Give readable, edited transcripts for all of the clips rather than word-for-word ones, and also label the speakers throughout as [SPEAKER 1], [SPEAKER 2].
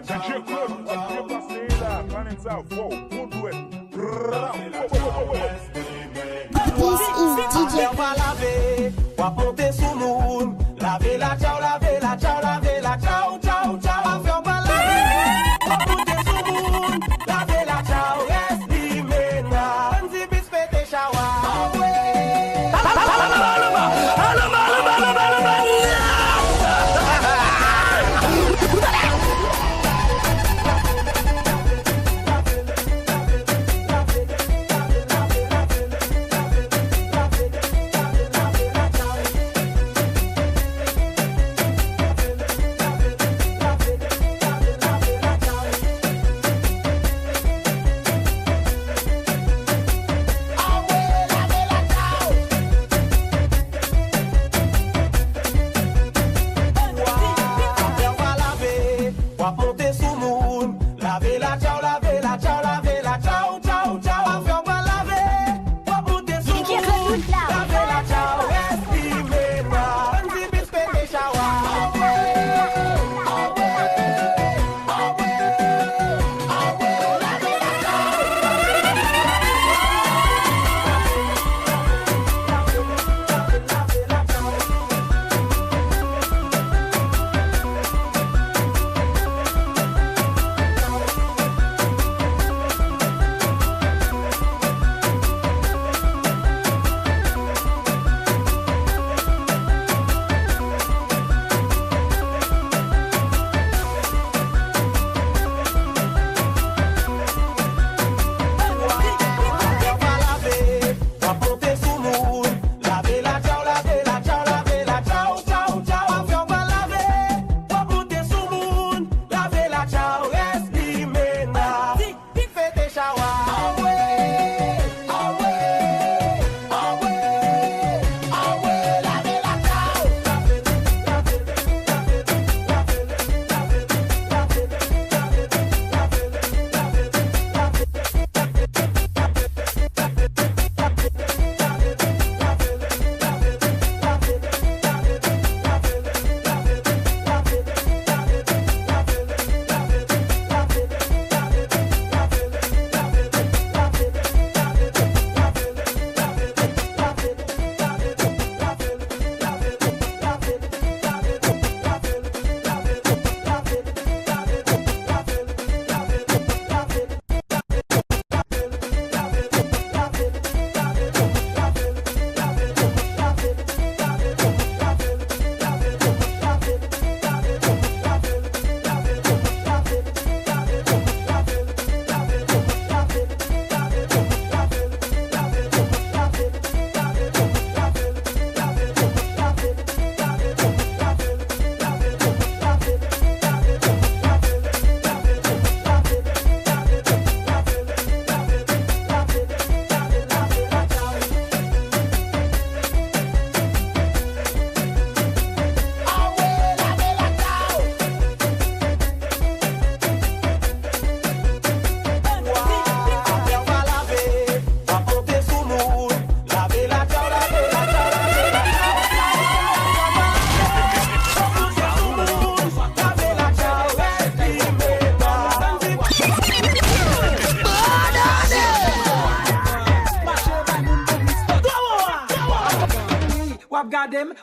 [SPEAKER 1] DJ Claude, DJ passé là, Planet South, wow, good duet.
[SPEAKER 2] This is DJ
[SPEAKER 3] Claude. Wa ponte sou moun, lave la ciao, lave la ciao, lave la ciao, ciao, ciao. Wa faire pas laver, wa ponte sou moun, lave la ciao, yes, di mena. Anzi bis pete shawa.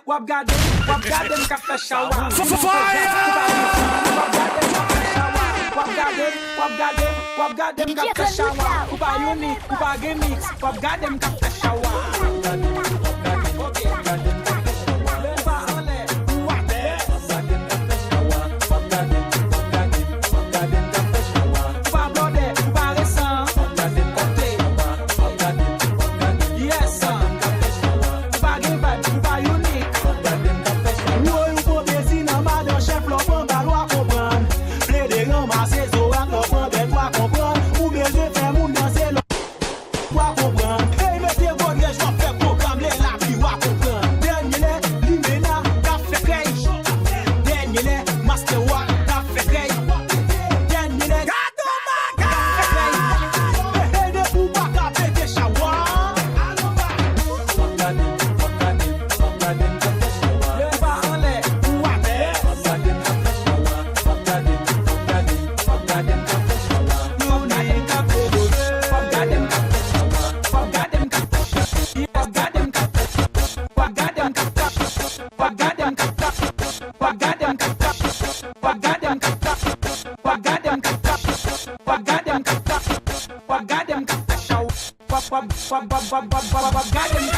[SPEAKER 4] Wap gade ka fè shawa.
[SPEAKER 1] Fire!
[SPEAKER 4] Wap gade ka fè shawa. Ou pa unique, ou pa gimmicks. Wap gade ka fè shawa. Hey, mettez vos lièges. Pop, God them